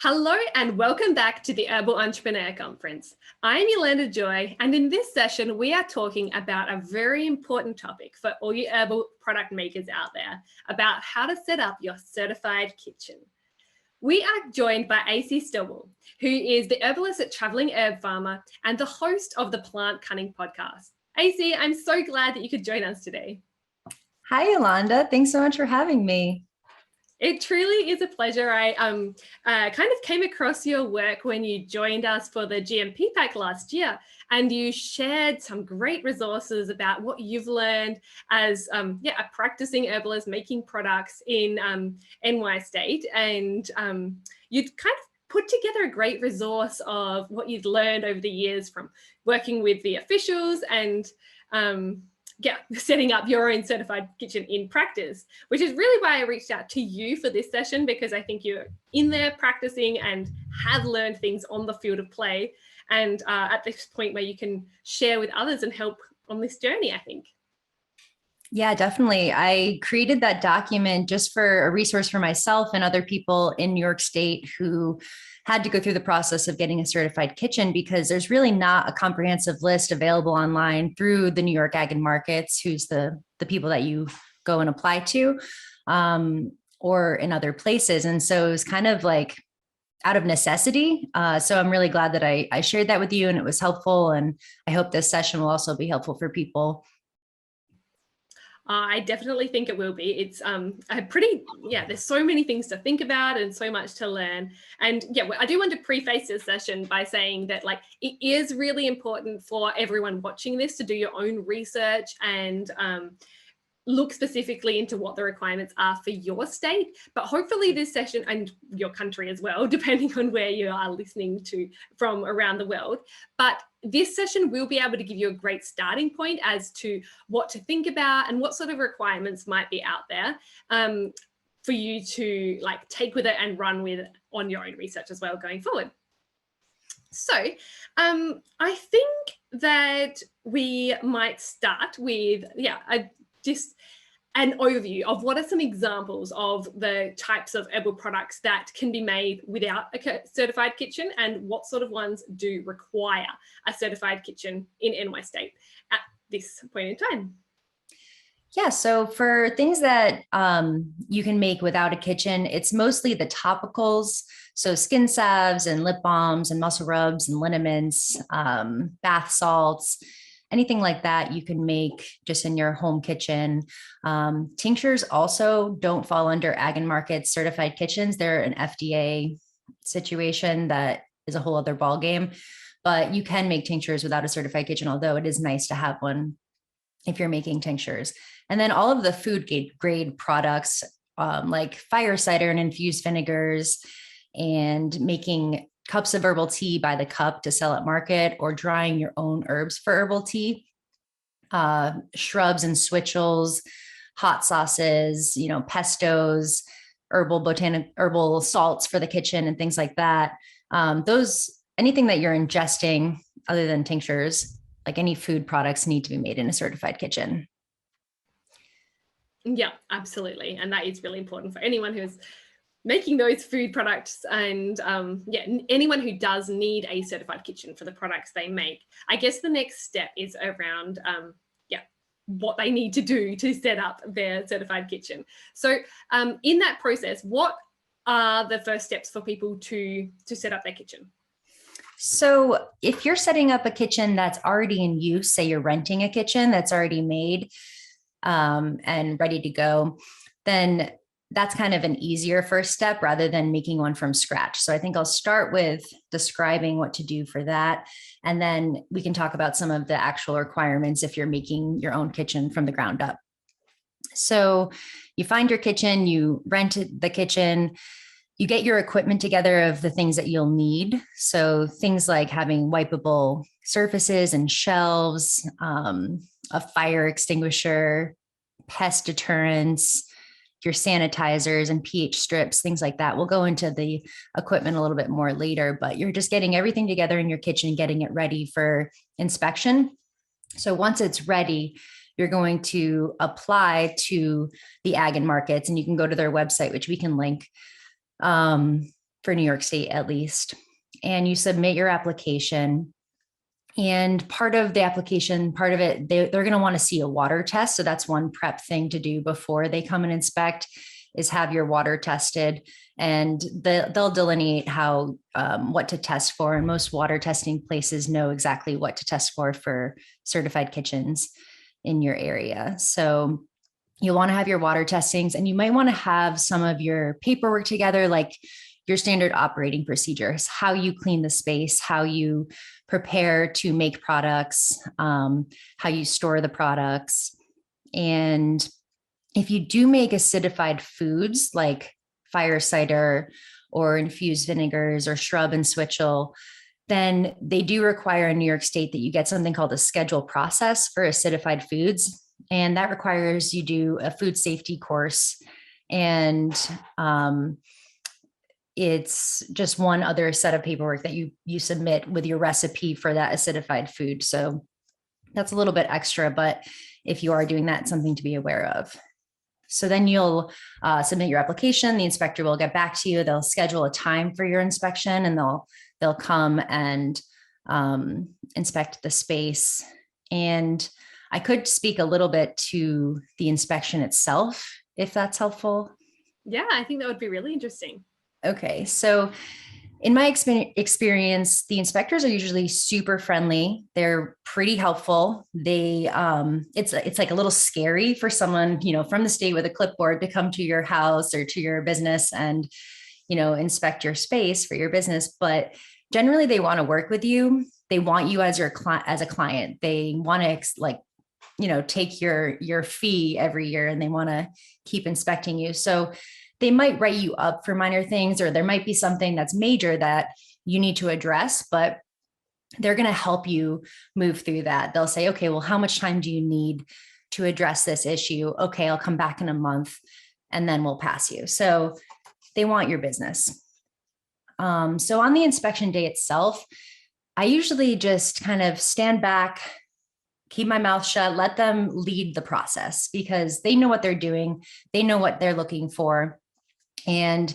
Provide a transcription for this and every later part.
Hello and welcome back to the Herbal Entrepreneur Conference. I'm Yolanda Joy, and in this session, we are talking about a very important topic for all you herbal product makers out there, about how to set up your certified kitchen. We are joined by AC Stauble, who is the herbalist at Traveling Herb Farmer and the host of the Plant Cunning podcast. AC, I'm so glad that you could join us today. Hi, Yolanda. Thanks so much for having me. It truly is a pleasure. I kind of came across your work when you joined us for the GMP Pack last year, and you shared some great resources about what you've learned as a practicing herbalist making products in NY State, and you'd kind of put together a great resource of what you'd learned over the years from working with the officials and setting up your own certified kitchen in practice, which is really why I reached out to you for this session, because I think you're in there practicing and have learned things on the field of play, and at this point where you can share with others and help on this journey, I think. Yeah, definitely. I created that document just for a resource for myself and other people in New York State who had to go through the process of getting a certified kitchen, because there's really not a comprehensive list available online through the New York Ag and Markets, who's the people that you go and apply to, or in other places. And so it was kind of like out of necessity. So I'm really glad that I shared that with you and it was helpful. And I hope this session will also be helpful for people. I definitely think it will be. It's there's so many things to think about and so much to learn. And I do want to preface this session by saying that it is really important for everyone watching this to do your own research and look specifically into what the requirements are for your state, but hopefully this session, and your country as well, depending on where you are listening to from around the world, but this session will be able to give you a great starting point as to what to think about and what sort of requirements might be out there for you to take with it and run with on your own research as well going forward. So I think that we might start with just an overview of what are some examples of the types of herbal products that can be made without a certified kitchen, and what sort of ones do require a certified kitchen in NY State at this point in time. Yeah, so for things that you can make without a kitchen, it's mostly the topicals. So skin salves and lip balms and muscle rubs and liniments, bath salts, anything like that you can make just in your home kitchen. Tinctures also don't fall under Ag and Market certified kitchens. They're an FDA situation that is a whole other ballgame, but you can make tinctures without a certified kitchen, although it is nice to have one if you're making tinctures. And then all of the food grade products like fire cider and infused vinegars, and making cups of herbal tea by the cup to sell at market, or drying your own herbs for herbal tea, shrubs and switchels, hot sauces, pestos, herbal salts for the kitchen and things like that. Anything that you're ingesting other than tinctures, like any food products, need to be made in a certified kitchen. Yeah, absolutely. And that is really important for anyone who's making those food products, and anyone who does need a certified kitchen for the products they make. I guess the next step is around what they need to do to set up their certified kitchen. So in that process, what are the first steps for people to set up their kitchen? So if you're setting up a kitchen that's already in use, say you're renting a kitchen that's already made and ready to go, then that's kind of an easier first step rather than making one from scratch. So I think I'll start with describing what to do for that. And then we can talk about some of the actual requirements if you're making your own kitchen from the ground up. So you find your kitchen, you rent the kitchen, you get your equipment together of the things that you'll need. So things like having wipeable surfaces and shelves, a fire extinguisher, pest deterrents, your sanitizers and pH strips, things like that. We'll go into the equipment a little bit more later, but you're just getting everything together in your kitchen, getting it ready for inspection. So once it's ready, you're going to apply to the Ag and Markets, and you can go to their website, which we can link. for New York State at least. And you submit your application. And part of the application, part of it, they're going to want to see a water test. So that's one prep thing to do before they come and inspect, is have your water tested, and they'll delineate how what to test for. And most water testing places know exactly what to test for certified kitchens in your area. So you'll want to have your water testings, and you might want to have some of your paperwork together, like your standard operating procedures, how you clean the space, how you prepare to make products, how you store the products. And if you do make acidified foods like fire cider or infused vinegars or shrub and switchel, then they do require in New York State that you get something called a schedule process for acidified foods. And that requires you do a food safety course. And it's just one other set of paperwork that you submit with your recipe for that acidified food. So that's a little bit extra, but if you are doing that, it's something to be aware of. So then you'll submit your application. The inspector will get back to you. They'll schedule a time for your inspection, and they'll come and inspect the space. And I could speak a little bit to the inspection itself, if that's helpful. Yeah, I think that would be really interesting. Okay, so in my experience, the inspectors are usually super friendly. They're pretty helpful. It's like a little scary for someone, from the state with a clipboard to come to your house or to your business and, inspect your space for your business. But generally, they want to work with you. They want you as a client. They want to take your fee every year, and they want to keep inspecting you. So they might write you up for minor things, or there might be something that's major that you need to address, but they're going to help you move through that. They'll say, okay, well, how much time do you need to address this issue? Okay, I'll come back in a month, and then we'll pass you. So they want your business. So on the inspection day itself, I usually just kind of stand back, keep my mouth shut, let them lead the process, because they know what they're doing. They know what they're looking for, and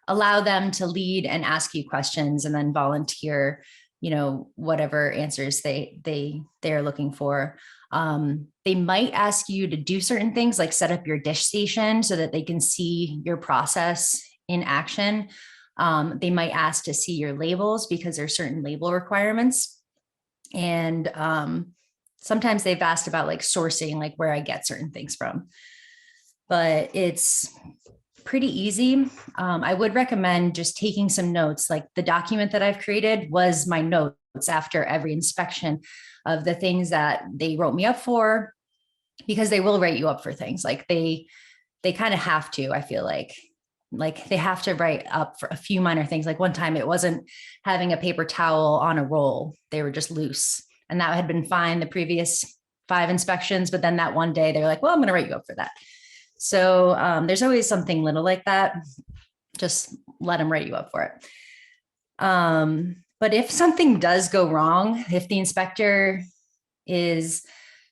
allow them to lead and ask you questions, and then volunteer, whatever answers they're looking for. They might ask you to do certain things, like set up your dish station so that they can see your process in action. They might ask to see your labels, because there's certain label requirements. And sometimes they've asked about like sourcing, like where I get certain things from. But it's pretty easy. I would recommend just taking some notes. Like the document that I've created was my notes after every inspection of the things that they wrote me up for, because they will write you up for things. Like they kind of have to, I feel like they have to write up for a few minor things. Like one time it wasn't having a paper towel on a roll. They were just loose, and that had been fine the previous 5 inspections. But then that one day they're like, well, I'm going to write you up for that. So there's always something little like that. Just let them write you up for it. But if something does go wrong, if the inspector is,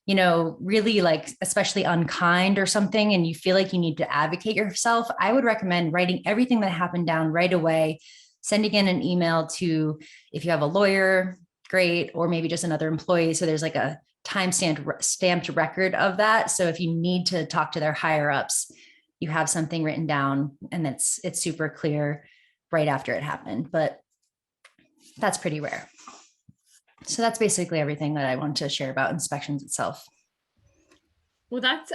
really like especially unkind or something, and you feel like you need to advocate yourself, I would recommend writing everything that happened down right away, sending in an email to, if you have a lawyer, great, or maybe just another employee. So there's like a stamped record of that. So if you need to talk to their higher ups, you have something written down, and it's super clear right after it happened. But that's pretty rare. So that's basically everything that I want to share about inspections itself. Well, that's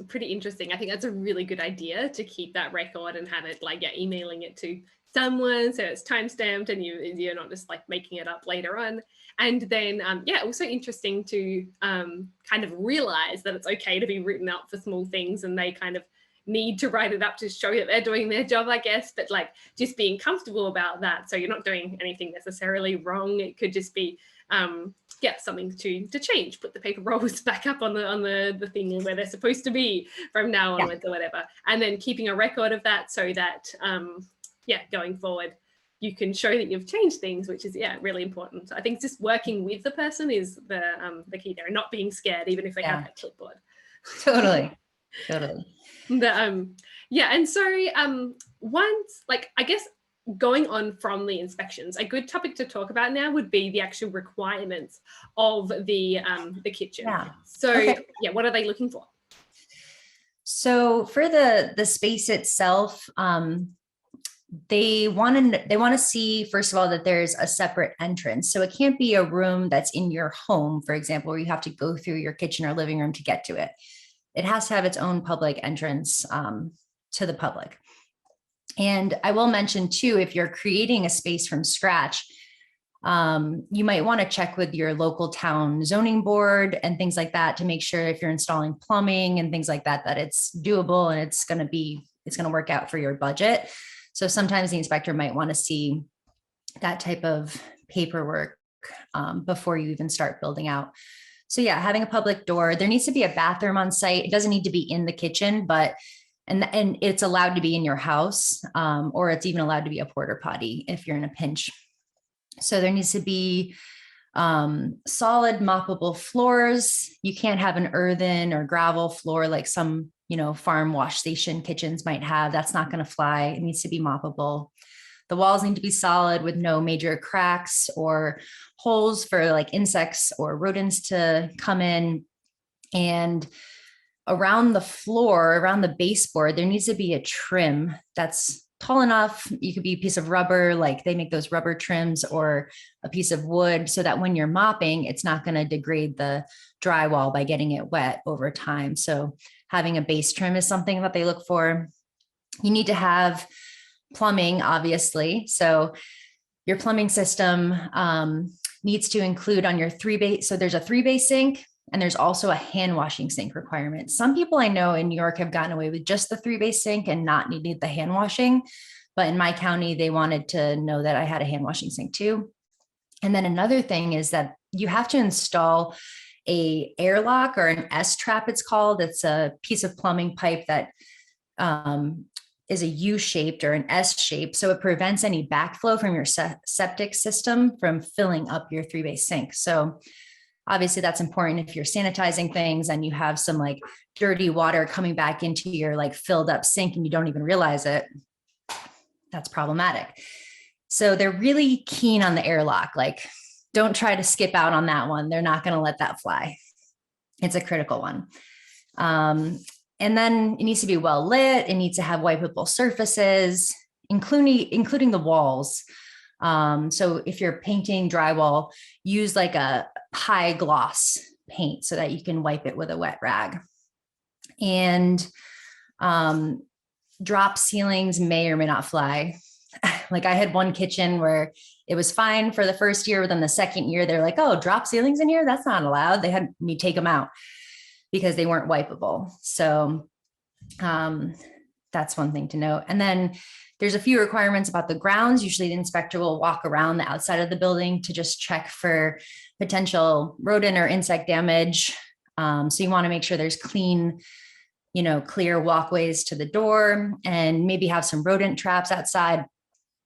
pretty interesting. I think that's a really good idea, to keep that record and have it emailing it to someone, so it's timestamped and you're not just like making it up later on. And then also interesting to kind of realize that it's okay to be written up for small things, and they kind of need to write it up to show that they're doing their job, I guess. But like just being comfortable about that, so you're not doing anything necessarily wrong. It could just be something to change, put the paper rolls back up on the thing where they're supposed to be from now onwards, or whatever. And then keeping a record of that, so that going forward you can show that you've changed things, which is really important. I think just working with the person is the key there, and not being scared, even if they have that clipboard. Totally. And so once, like, I guess going on from the inspections, a good topic to talk about now would be the actual requirements of the kitchen. Yeah. So Okay. yeah, what are they looking for? So for the space itself, they want to see, first of all, that there's a separate entrance. So it can't be a room that's in your home, for example, where you have to go through your kitchen or living room to get to it. It has to have its own public entrance to the public. And I will mention too, if you're creating a space from scratch, you might want to check with your local town zoning board and things like that to make sure if you're installing plumbing and things like that, that it's doable and it's going to work out for your budget. So sometimes the inspector might want to see that type of paperwork before you even start building out. So yeah, having a public door, there needs to be a bathroom on site. It doesn't need to be in the kitchen, but and it's allowed to be in your house, or it's even allowed to be a porta potty if you're in a pinch. So there needs to be solid moppable floors. You can't have an earthen or gravel floor like some, farm wash station kitchens might have. That's not going to fly. It needs to be moppable. The walls need to be solid with no major cracks or holes for like insects or rodents to come in. And around the floor, around the baseboard, there needs to be a trim that's tall enough. You could be a piece of rubber, like they make those rubber trims, or a piece of wood, so that when you're mopping, it's not going to degrade the drywall by getting it wet over time. So having a base trim is something that they look for. You need to have plumbing, obviously. So your plumbing system needs to include on your 3-bay. So there's a 3-bay sink, and there's also a hand washing sink requirement. Some people I know in New York have gotten away with just the 3-bay sink and not needed the hand washing. But in my county, they wanted to know that I had a hand washing sink too. And then another thing is that you have to install a airlock, or an S-trap it's called. It's a piece of plumbing pipe that is a U-shaped or an S-shape. So it prevents any backflow from your septic system from filling up your 3-bay sink. So obviously that's important if you're sanitizing things and you have some like dirty water coming back into your like filled up sink and you don't even realize it. That's problematic. So they're really keen on the airlock. Like, don't try to skip out on that one. They're not going to let that fly. It's a critical one. And then it needs to be well lit. It needs to have wipeable surfaces, including the walls. So if you're painting drywall, use like a high gloss paint so that you can wipe it with a wet rag. And drop ceilings may or may not fly. Like I had one kitchen where it was fine for the first year, but then the second year they're like, oh, drop ceilings in here? That's not allowed. They had me take them out because they weren't wipeable. So that's one thing to note. And then there's a few requirements about the grounds. Usually the inspector will walk around the outside of the building to just check for potential rodent or insect damage. So you want to make sure there's clean, clear walkways to the door, and maybe have some rodent traps outside.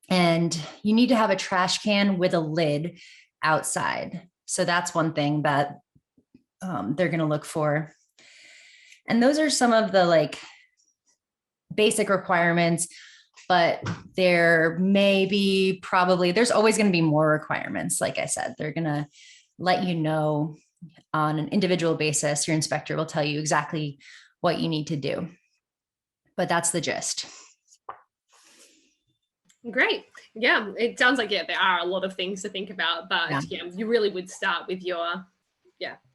And you need to have a trash can with a lid outside. So that's one thing that they're going to look for. And those are some of the like basic requirements, but there may be there's always going to be more requirements. Like I said, they're going to let you know on an individual basis. Your inspector will tell you exactly what you need to do, but that's the gist. Great. Yeah, it sounds like, there are a lot of things to think about, but you really would start with your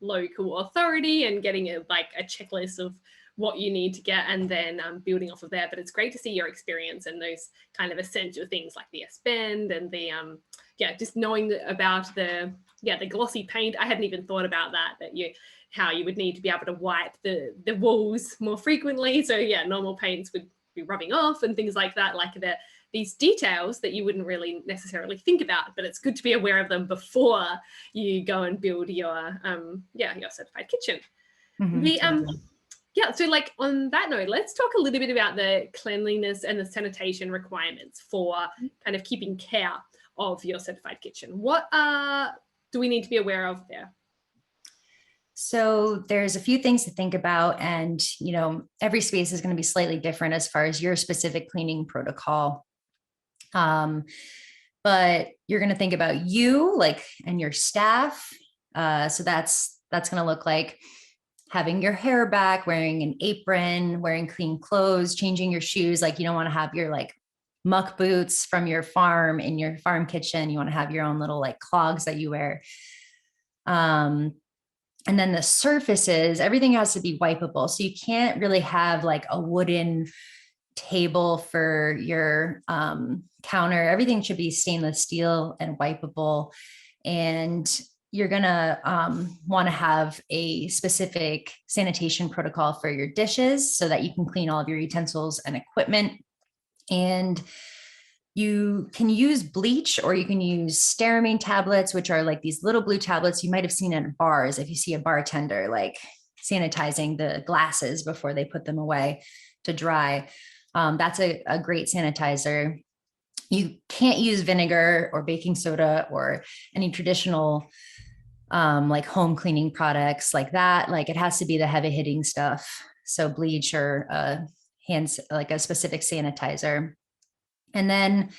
local authority and getting a checklist of what you need to get, and then building off of there. But it's great to see your experience and those kind of essential things like the S-bend and the just knowing about the glossy paint. I hadn't even thought about how you would need to be able to wipe the walls more frequently. So normal paints would be rubbing off and things like that, like these details that you wouldn't really necessarily think about, but it's good to be aware of them before you go and build your certified kitchen. Mm-hmm. So like on that note, let's talk a little bit about the cleanliness and the sanitation requirements for kind of keeping care of your certified kitchen. What do we need to be aware of there? So there's a few things to think about, and every space is going to be slightly different as far as your specific cleaning protocol. But you're going to think about you, like, and your staff. So that's going to look like having your hair back, wearing an apron, wearing clean clothes, changing your shoes. Like, you don't want to have your like muck boots from your farm in your farm kitchen. You want to have your own little like clogs that you wear. And then the surfaces, everything has to be wipeable. So you can't really have like a wooden table for your counter. Everything should be stainless steel and wipeable. And you're going to want to have a specific sanitation protocol for your dishes so that you can clean all of your utensils and equipment. And you can use bleach, or you can use stearamine tablets, which are like these little blue tablets you might have seen at bars if you see a bartender like sanitizing the glasses before they put them away to dry. That's a great sanitizer. You can't use vinegar or baking soda or any traditional like home cleaning products like that. Like, it has to be the heavy hitting stuff. So bleach or hands, like a specific sanitizer. And then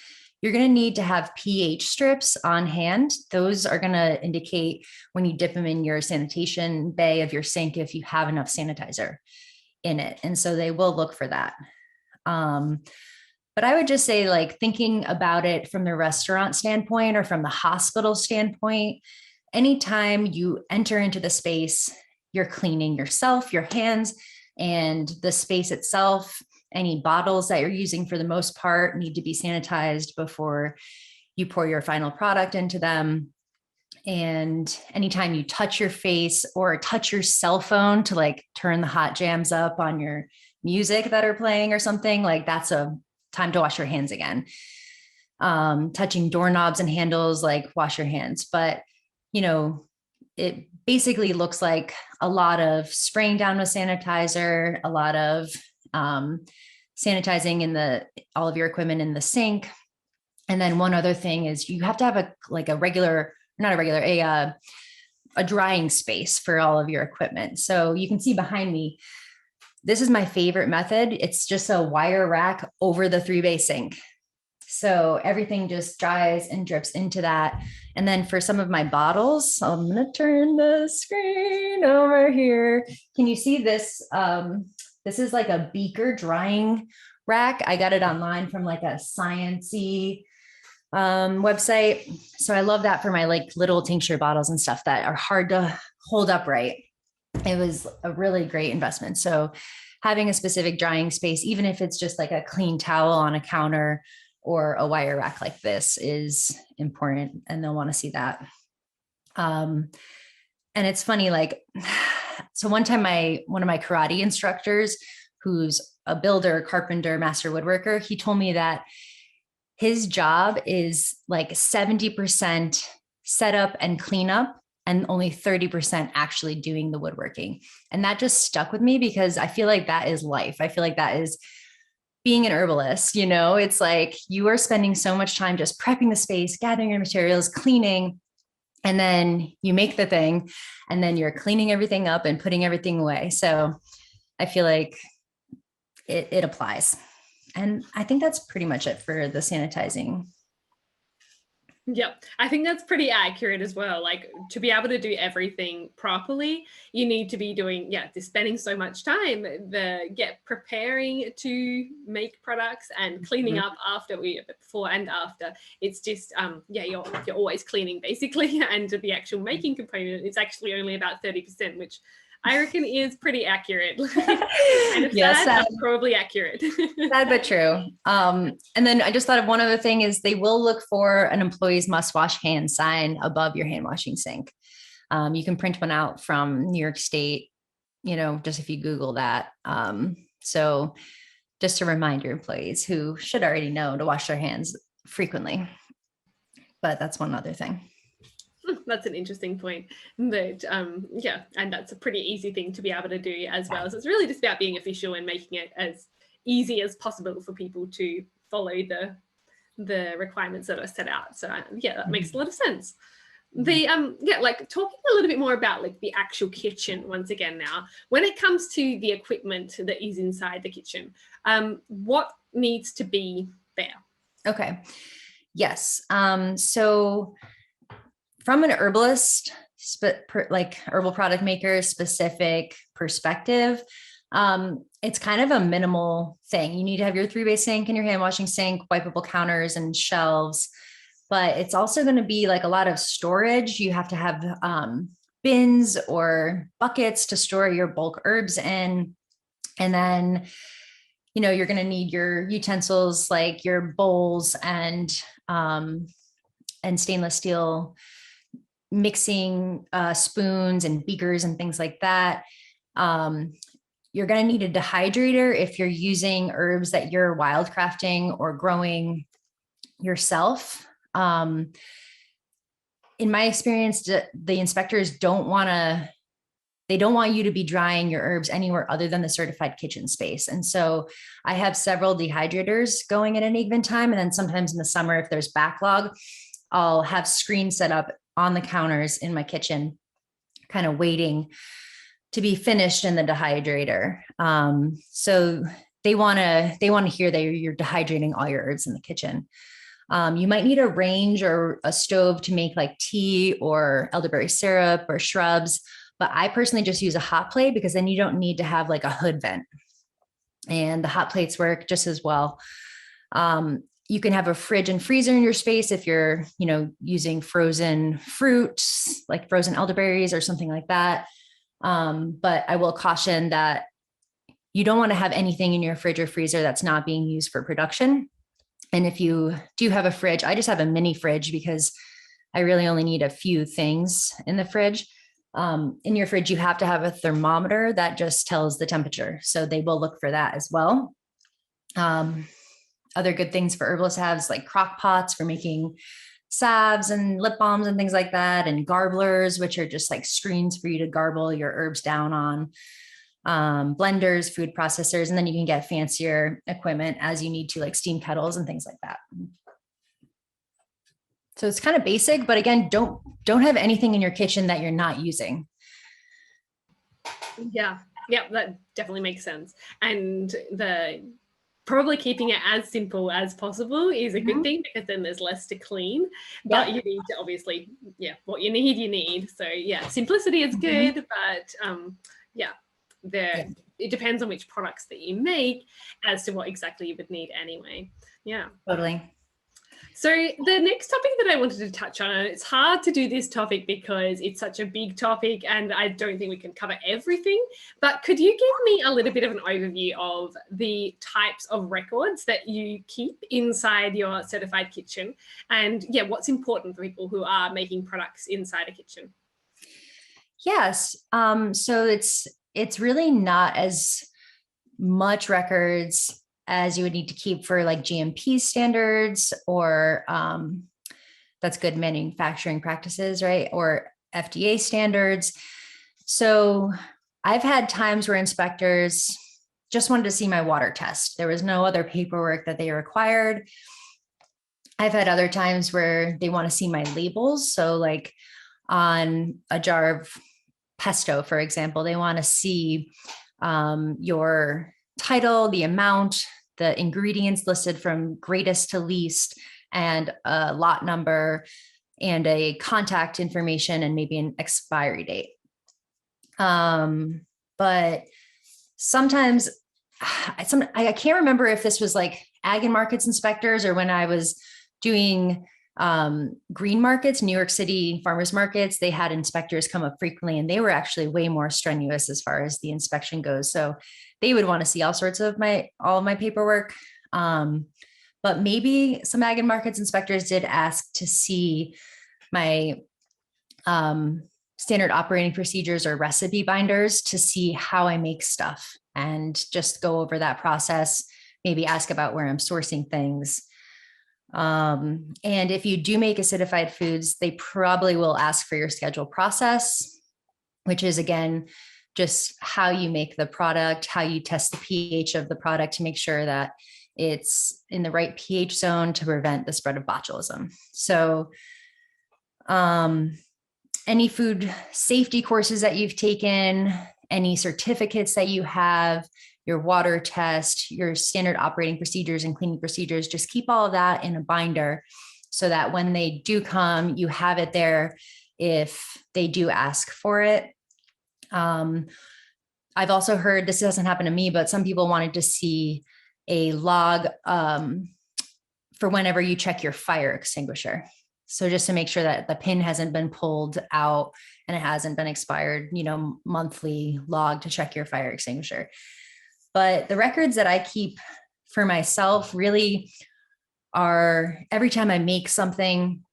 you're going to need to have pH strips on hand. Those are going to indicate when you dip them in your sanitation bay of your sink if you have enough sanitizer in it. And so they will look for that. But I would just say, like, thinking about it from the restaurant standpoint or from the hospital standpoint, anytime you enter into the space, you're cleaning yourself, your hands, and the space itself. Any bottles that you're using, for the most part, need to be sanitized before you pour your final product into them. And anytime you touch your face or touch your cell phone to like turn the hot jams up on your music that are playing or something, like, that's a time to wash your hands again. Touching doorknobs and handles, like, wash your hands. But, you know, it basically looks like a lot of spraying down with sanitizer, a lot of sanitizing in all of your equipment in the sink. And then one other thing is you have to have a drying space for all of your equipment. So you can see behind me, this is my favorite method. It's just a wire rack over the 3-bay sink. So everything just dries and drips into that. And then for some of my bottles, I'm going to turn the screen over here. Can you see this? This is like a beaker drying rack. I got it online from like a sciencey website. So I love that for my like little tincture bottles and stuff that are hard to hold upright. It was a really great investment. So having a specific drying space, even if it's just like a clean towel on a counter or a wire rack like this, is important, and they'll want to see that. And it's funny, like, so one time one of my karate instructors, who's a builder, carpenter, master woodworker, he told me that his job is like 70% setup and cleanup and only 30% actually doing the woodworking. And that just stuck with me because I feel like that is life. I feel like that is being an herbalist. You know, it's like you are spending so much time just prepping the space, gathering your materials, cleaning, and then you make the thing, and then you're cleaning everything up and putting everything away. So I feel like it applies. And I think that's pretty much it for the sanitizing. Yep, I think that's pretty accurate as well. Like, to be able to do everything properly, you need to be doing, spending so much time, preparing to make products and cleaning up after, before and after. It's just, you're always cleaning basically, and the actual making component is actually only about 30%, which I reckon is pretty accurate. Kind of sad, but probably accurate. Sad but true. And then I just thought of one other thing is they will look for an employees must wash hands sign above your hand washing sink. You can print one out from New York State, just if you Google that. So just to remind your employees, who should already know to wash their hands frequently. But that's one other thing. That's an interesting point. But and that's a pretty easy thing to be able to do as well. So it's really just about being official and making it as easy as possible for people to follow the requirements that are set out. So that makes a lot of sense. Like talking a little bit more about like the actual kitchen once again now, when it comes to the equipment that is inside the kitchen, what needs to be there? Okay. Yes. So from an herbalist, like herbal product maker specific perspective, it's kind of a minimal thing. You need to have your 3-bay sink and your hand washing sink, wipeable counters and shelves, but it's also going to be like a lot of storage. You have to have bins or buckets to store your bulk herbs in. And then, you're going to need your utensils, like your bowls and stainless steel mixing spoons and beakers and things like that. You're going to need a dehydrator if you're using herbs that you're wildcrafting or growing yourself. In my experience, the inspectors don't want you to be drying your herbs anywhere other than the certified kitchen space. And so I have several dehydrators going at any given time. And then sometimes in the summer, if there's backlog, I'll have screens set up on the counters in my kitchen, kind of waiting to be finished in the dehydrator. So they want to hear that you're dehydrating all your herbs in the kitchen. You might need a range or a stove to make like tea or elderberry syrup or shrubs. But I personally just use a hot plate because then you don't need to have like a hood vent. And the hot plates work just as well. You can have a fridge and freezer in your space if you're, using frozen fruits, like frozen elderberries or something like that. But I will caution that you don't want to have anything in your fridge or freezer that's not being used for production. And if you do have a fridge, I just have a mini fridge because I really only need a few things in the fridge. In your fridge, you have to have a thermometer that just tells the temperature. So they will look for that as well. Other good things for herbalists have is like crock pots for making salves and lip balms and things like that. And garblers, which are just like screens for you to garble your herbs down on. Blenders, food processors, and then you can get fancier equipment as you need to, like steam kettles and things like that. So it's kind of basic, but again, don't have anything in your kitchen that you're not using. Yeah, that definitely makes sense. And probably keeping it as simple as possible is a good thing, because then there's less to clean. But you need to obviously, what you need. So simplicity is good, but it depends on which products that you make as to what exactly you would need anyway. Yeah, totally. So the next topic that I wanted to touch on, and it's hard to do this topic because it's such a big topic and I don't think we can cover everything, but could you give me a little bit of an overview of the types of records that you keep inside your certified kitchen, and what's important for people who are making products inside a kitchen? Yes. So it's really not as much records as you would need to keep for like GMP standards or that's good manufacturing practices, right? Or FDA standards. So I've had times where inspectors just wanted to see my water test. There was no other paperwork that they required. I've had other times where they want to see my labels. So like on a jar of pesto, for example, they want to see your title, the amount, the ingredients listed from greatest to least, and a lot number and a contact information and maybe an expiry date. But sometimes I can't remember if this was like ag and markets inspectors or when I was doing green markets, New York City farmers markets, they had inspectors come up frequently and they were actually way more strenuous as far as the inspection goes. So they would want to see all sorts of all of my paperwork. But maybe some ag and markets inspectors did ask to see my standard operating procedures or recipe binders to see how I make stuff and just go over that process, maybe ask about where I'm sourcing things. And if you do make acidified foods, they probably will ask for your schedule process, which is again, just how you make the product, how you test the pH of the product to make sure that it's in the right pH zone to prevent the spread of botulism. So, any food safety courses that you've taken, any certificates that you have, your water test, your standard operating procedures and cleaning procedures. Just keep all of that in a binder so that when they do come, you have it there if they do ask for it. I've also heard, this doesn't happen to me, but some people wanted to see a log for whenever you check your fire extinguisher. So just to make sure that the pin hasn't been pulled out and it hasn't been expired, monthly log to check your fire extinguisher. But the records that I keep for myself really are every time I make something,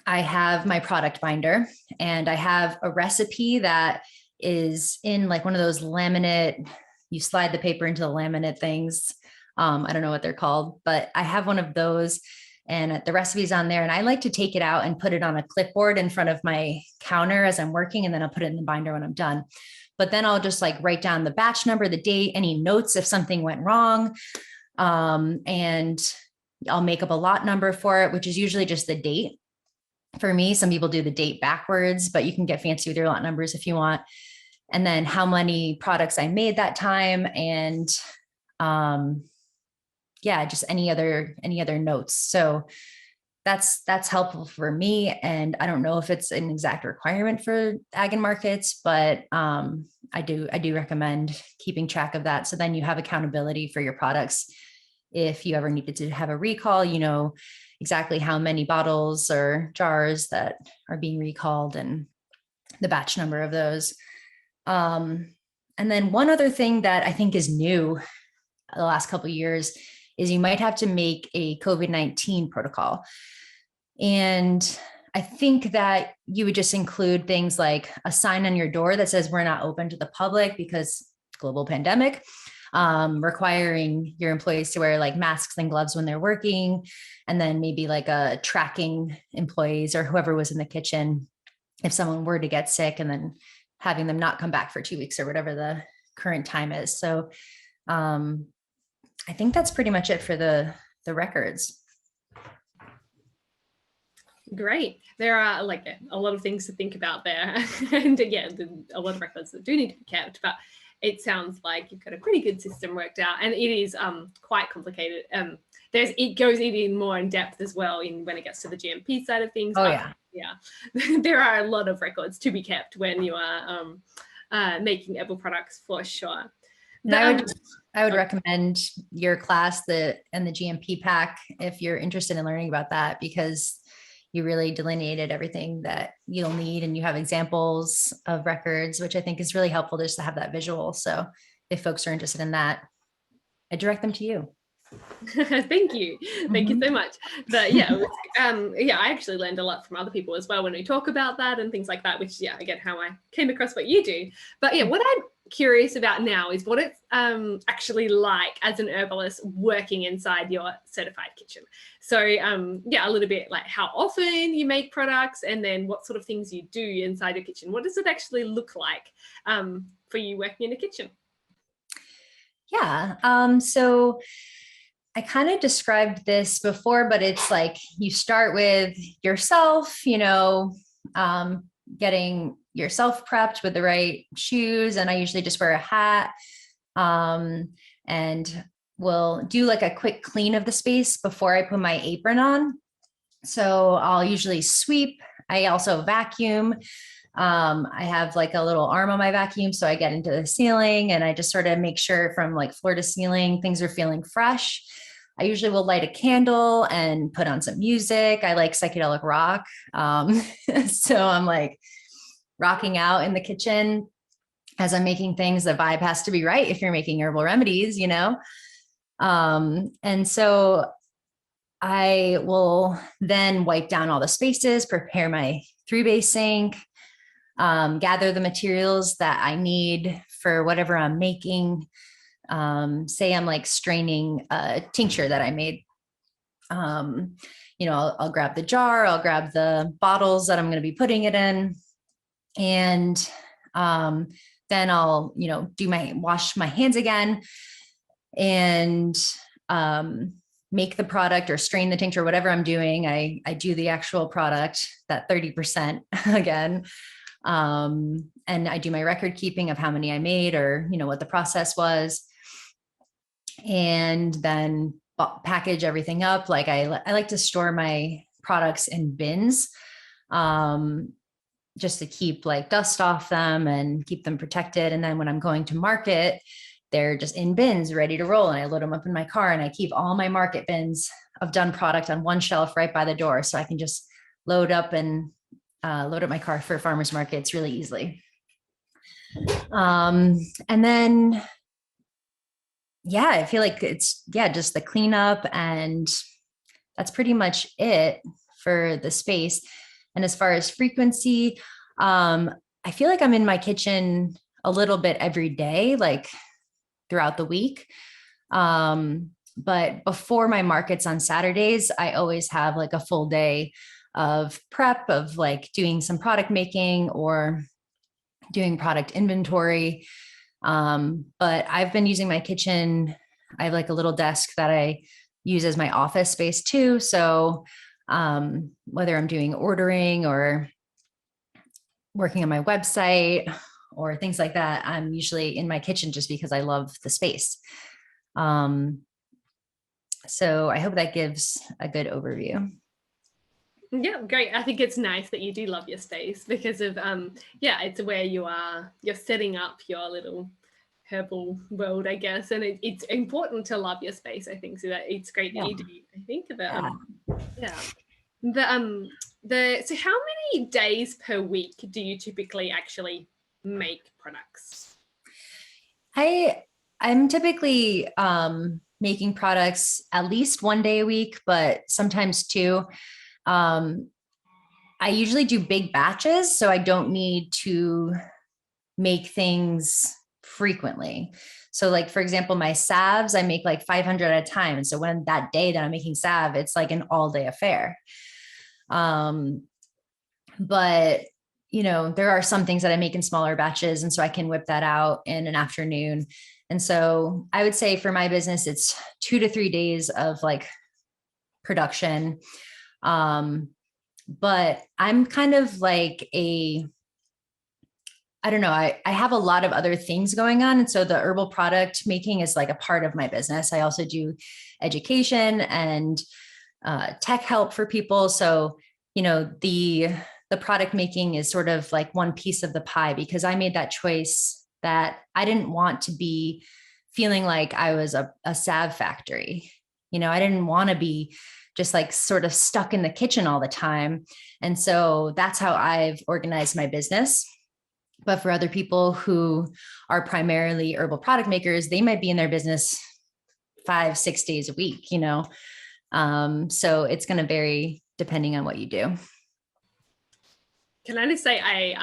I have my product binder and I have a recipe that is in like one of those laminate, you slide the paper into the laminate things. I don't know what they're called, but I have one of those and the recipe's on there. And I like to take it out and put it on a clipboard in front of my counter as I'm working. And then I'll put it in the binder when I'm done. But then I'll just like write down the batch number, the date, any notes if something went wrong. And I'll make up a lot number for it, which is usually just the date. For me, some people do the date backwards, but you can get fancy with your lot numbers if you want. And then how many products I made that time. And just any other notes. So that's helpful for me. And I don't know if it's an exact requirement for ag and markets, but I do recommend keeping track of that. So then you have accountability for your products. If you ever needed to have a recall, you know exactly how many bottles or jars that are being recalled and the batch number of those. And then one other thing that I think is new the last couple of years is you might have to make a COVID-19 protocol. And I think that you would just include things like a sign on your door that says we're not open to the public because global pandemic, requiring your employees to wear like masks and gloves when they're working, and then maybe like a tracking employees or whoever was in the kitchen if someone were to get sick, and then having them not come back for 2 weeks or whatever the current time is. So I think that's pretty much it for the records. Great. There are like a lot of things to think about there. And again, a lot of records that do need to be kept, but it sounds like you've got a pretty good system worked out, and it is quite complicated. It goes even more in depth as well when it gets to the GMP side of things. Oh, but, yeah. There are a lot of records to be kept when you are making edible products for sure. But, I would recommend your class and the GMP pack if you're interested in learning about that, because you really delineated everything that you'll need, and you have examples of records, which I think is really helpful just to have that visual. So if folks are interested in that, I direct them to you. Thank you. Thank you so much. But I actually learned a lot from other people as well when we talk about that and things like that, which again, how I came across what you do. But what I'm curious about now is what it's actually like as an herbalist working inside your certified kitchen. So a little bit like how often you make products, and then what sort of things you do inside your kitchen. What does it actually look like for you working in a kitchen? Yeah. So I kind of described this before, but it's like you start with yourself, getting yourself prepped with the right shoes. And I usually just wear a hat and will do like a quick clean of the space before I put my apron on. So I'll usually sweep. I also vacuum. I have like a little arm on my vacuum. So I get into the ceiling and I just sort of make sure from like floor to ceiling, things are feeling fresh. I usually will light a candle and put on some music. I like psychedelic rock. So I'm like rocking out in the kitchen as I'm making things. The vibe has to be right if you're making herbal remedies, and so I will then wipe down all the spaces, prepare my 3-bay sink, gather the materials that I need for whatever I'm making. Say I'm like straining a tincture that I made. I'll grab the jar, I'll grab the bottles that I'm going to be putting it in. And then I'll, wash my hands again and make the product or strain the tincture, whatever I'm doing. I do the actual product, that 30% again. And I do my record keeping of how many I made or, what the process was. and then package everything up. Like I like to store my products in bins, just to keep like dust off them and keep them protected. And then when I'm going to market, they're just in bins ready to roll. And I load them up in my car, and I keep all my market bins of done product on one shelf right by the door. So I can just load up my car for farmers markets really easily. And then, yeah, I feel like it's, just the cleanup, and that's pretty much it for the space. And as far as frequency, I feel like I'm in my kitchen a little bit every day, like throughout the week. But before my markets on Saturdays, I always have like a full day of prep, of like doing some product making or doing product inventory. But I've been using my kitchen. I have like a little desk that I use as my office space too. So whether I'm doing ordering or working on my website or things like that, I'm usually in my kitchen just because I love the space. So I hope that gives a good overview. Yeah, great. I think it's nice that you do love your space because of, it's where you're setting up your little herbal world, I guess. And it's important to love your space, I think. So that it's great that you do, I think. So how many days per week do you typically actually make products? I'm typically making products at least one day a week, but sometimes two. I usually do big batches, so I don't need to make things frequently. So like, for example, my salves, I make like 500 at a time. And so when that day that I'm making salve, it's like an all day affair. But there are some things that I make in smaller batches. And so I can whip that out in an afternoon. And so I would say for my business, it's 2 to 3 days of like production. But I'm kind of like I don't know, I have a lot of other things going on. And so the herbal product making is like a part of my business. I also do education and tech help for people. So, the product making is sort of like one piece of the pie, because I made that choice that I didn't want to be feeling like I was a salve factory. I didn't want to be just like sort of stuck in the kitchen all the time. And so that's how I've organized my business. But for other people who are primarily herbal product makers, they might be in their business 5-6 days a week, so it's going to vary depending on what you do. Can I just say I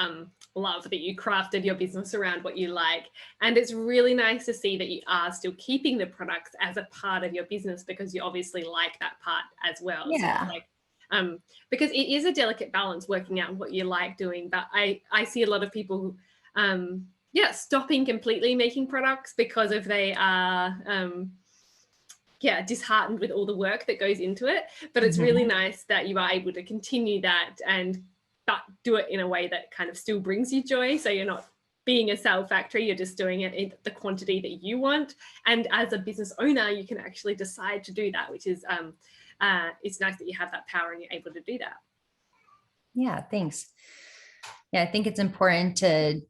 love that you crafted your business around what you like, and it's really nice to see that you are still keeping the products as a part of your business, because you obviously like that part as well. Yeah. So because it is a delicate balance working out what you like doing, but I see a lot of people stopping completely making products because they are disheartened with all the work that goes into it. But it's really nice that you are able to continue that but do it in a way that kind of still brings you joy. So you're not being a salve factory, you're just doing it in the quantity that you want. And as a business owner, you can actually decide to do that, which is it's nice that you have that power and you're able to do that. Yeah, thanks. Yeah, I think it's important to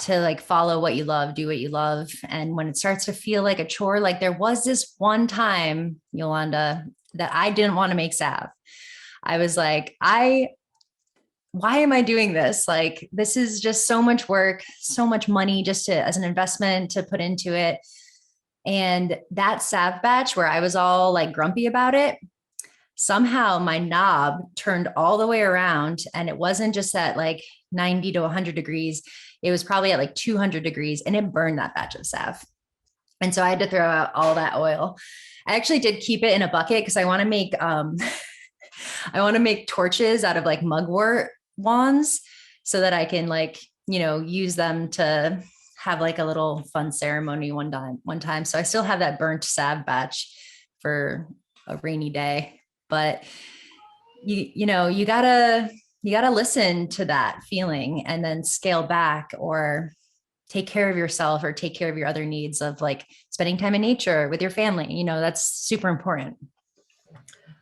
like follow what you love, do what you love. And when it starts to feel like a chore, like there was this one time, Yolanda, that I didn't want to make salve. I was like, why am I doing this? Like, this is just so much work, so much money just as an investment to put into it. And that salve batch where I was all like grumpy about it, somehow my knob turned all the way around, and it wasn't just at like 90 to 100 degrees. It was probably at like 200 degrees, and it burned that batch of salve. And so I had to throw out all that oil. I actually did keep it in a bucket because I want to make, torches out of like mugwort wands so that I can like, use them to have like a little fun ceremony one time. So I still have that burnt salve batch for a rainy day, but you gotta listen to that feeling and then scale back or take care of yourself or take care of your other needs of like spending time in nature with your family. That's super important.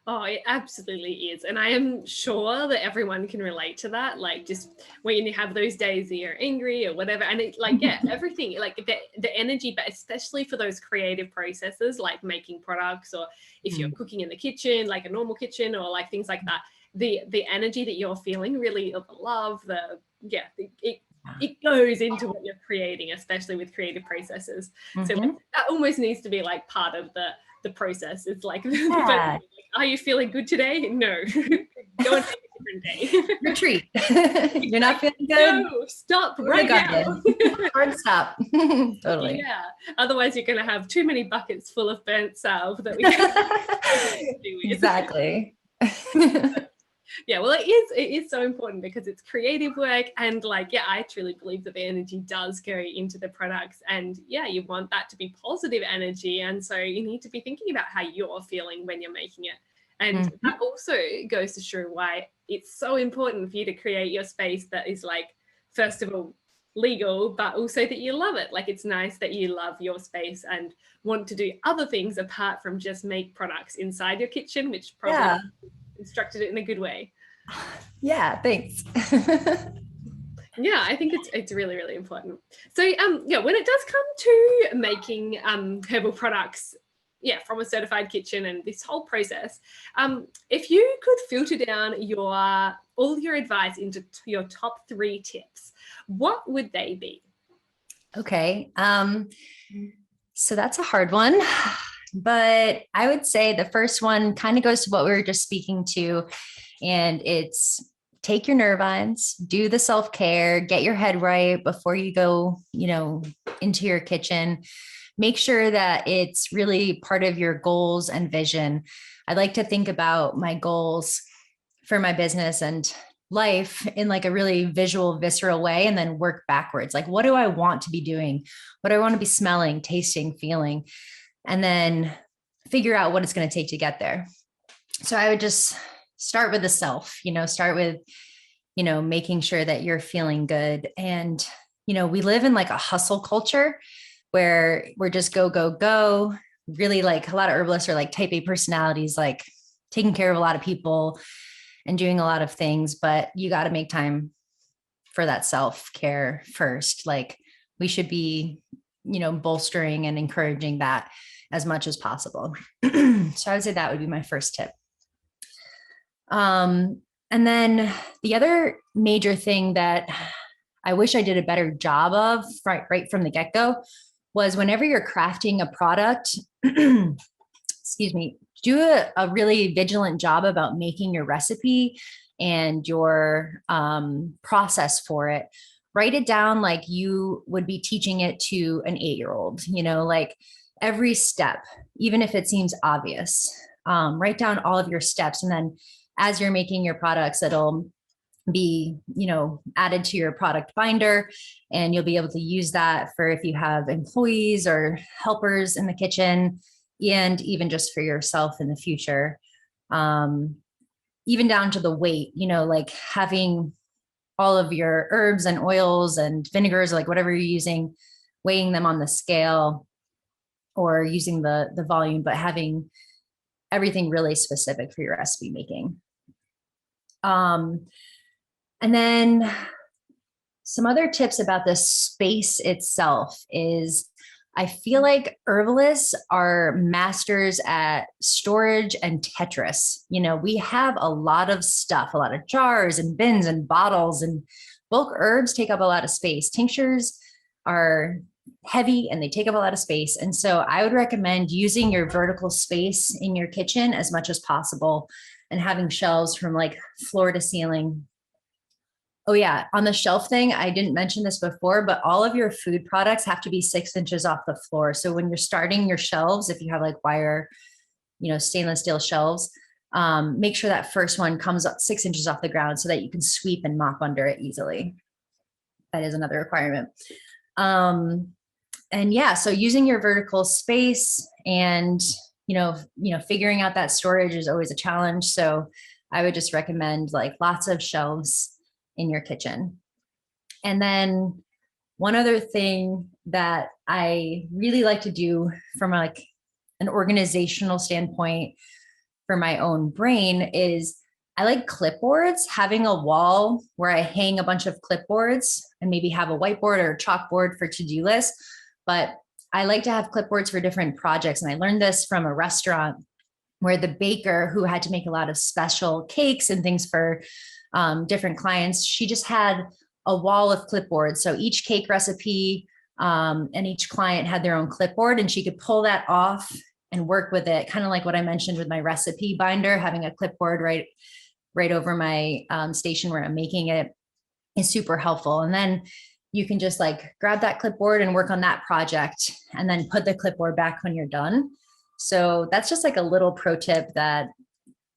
Oh, it absolutely is. And I am sure that everyone can relate to that. Like just when you have those days that you're angry or whatever. And it like, yeah, everything like the energy, but especially for those creative processes, like making products, or if you're cooking in the kitchen, like a normal kitchen, or like things like that, the energy that you're feeling, really, of the love, it goes into what you're creating, especially with creative processes. So that almost needs to be like part of the process. It's like, are you feeling good today? No. Go and take a different day. Retreat. You're not feeling good? No, stop right now. Hard stop. Totally. Yeah. Otherwise, you're going to have too many buckets full of burnt salve that we can do with. Exactly. Yeah, well, it is so important because it's creative work, and like, yeah, I truly believe that the energy does go into the products, and yeah, you want that to be positive energy, and so you need to be thinking about how you're feeling when you're making it. And that also goes to show why it's so important for you to create your space that is, like, first of all, legal, but also that you love it. Like, it's nice that you love your space and want to do other things apart from just make products inside your kitchen, which probably instructed it in a good way. Yeah, thanks. Yeah, I think it's really, really important. So yeah, when it does come to making herbal products, from a certified kitchen and this whole process, if you could filter down all your advice into your top 3 tips, what would they be? Okay. So that's a hard one, but I would say the first one kind of goes to what we were just speaking to, and it's take your Nervines, do the self-care, get your head right before you go, into your kitchen. Make sure that it's really part of your goals and vision. I like to think about my goals for my business and life in like a really visual, visceral way, and then work backwards. Like, what do I want to be doing? What do I want to be smelling, tasting, feeling? And then figure out what it's going to take to get there. So I would just start with the self, start with, making sure that you're feeling good. And, we live in like a hustle culture where we're just go, go, go. Really, like a lot of herbalists are like type A personalities, like taking care of a lot of people and doing a lot of things, but you got to make time for that self-care first. Like, we should be, bolstering and encouraging that as much as possible. So I would say that would be my first tip. And then the other major thing that I wish I did a better job of right from the get-go was, whenever you're crafting a product, excuse me, do a really vigilant job about making your recipe and your process for it. Write it down like you would be teaching it to an 8-year-old, like every step, even if it seems obvious. Write down all of your steps. And then as you're making your products, it'll be, added to your product binder, and you'll be able to use that for if you have employees or helpers in the kitchen, and even just for yourself in the future. Even down to the weight, like having all of your herbs and oils and vinegars, like whatever you're using, weighing them on the scale, or using the volume, but having everything really specific for your recipe making. And then some other tips about the space itself is, I feel like herbalists are masters at storage and Tetris. We have a lot of stuff, a lot of jars and bins and bottles, and bulk herbs take up a lot of space. Tinctures are heavy and they take up a lot of space. And so I would recommend using your vertical space in your kitchen as much as possible, and having shelves from like floor to ceiling. Oh yeah, on the shelf thing, I didn't mention this before, but all of your food products have to be 6 inches off the floor. So when you're starting your shelves, if you have like wire, stainless steel shelves, make sure that first one comes up 6 inches off the ground so that you can sweep and mop under it easily. That is another requirement. And yeah, so using your vertical space and, figuring out that storage is always a challenge. So I would just recommend like lots of shelves in your kitchen. And then one other thing that I really like to do from like an organizational standpoint for my own brain is I like clipboards, having a wall where I hang a bunch of clipboards and maybe have a whiteboard or a chalkboard for to-do lists. But I like to have clipboards for different projects. And I learned this from a restaurant where the baker who had to make a lot of special cakes and things for different clients, she just had a wall of clipboards. So each cake recipe and each client had their own clipboard, and she could pull that off and work with it, kind of like what I mentioned with my recipe binder, having a clipboard right over my station where I'm making it is super helpful. And then you can just like grab that clipboard and work on that project and then put the clipboard back when you're done. So that's just like a little pro tip that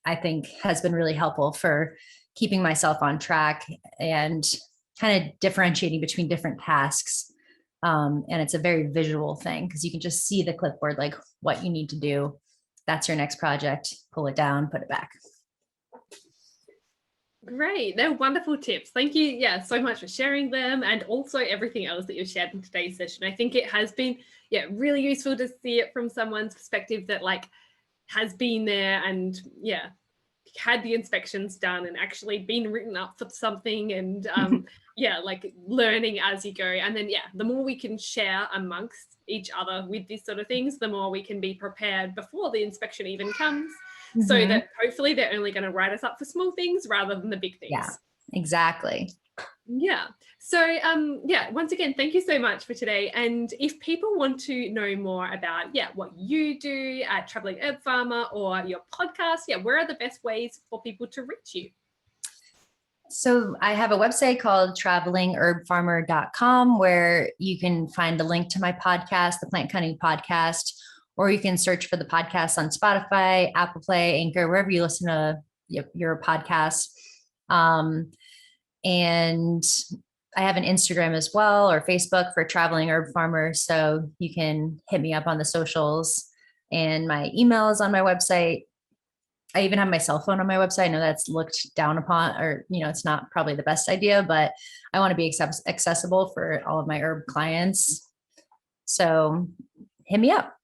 I think has been really helpful for keeping myself on track and kind of differentiating between different tasks. And it's a very visual thing because you can just see the clipboard, like what you need to do. That's your next project. Pull it down, put it back. Great. They're wonderful tips. Thank you. Yeah, so much for sharing them and also everything else that you've shared in today's session. I think it has been, really useful to see it from someone's perspective that like has been there and had the inspections done and actually been written up for something and like learning as you go. And then, the more we can share amongst each other with these sort of things, the more we can be prepared before the inspection even comes. So that hopefully they're only going to write us up for small things rather than the big things. Yeah, exactly. Yeah. So, once again, thank you so much for today. And if people want to know more about, what you do at Traveling Herb Farmer or your podcast, where are the best ways for people to reach you? So I have a website called travelingherbfarmer.com where you can find a link to my podcast, the Plant Cunning Podcast, or you can search for the podcast on Spotify, Apple Play, Anchor, wherever you listen to your podcasts. And I have an Instagram as well, or Facebook for Traveling Herb Farmer. So you can hit me up on the socials, and my email is on my website. I even have my cell phone on my website. I know that's looked down upon, or, it's not probably the best idea, but I want to be accessible for all of my herb clients. So hit me up.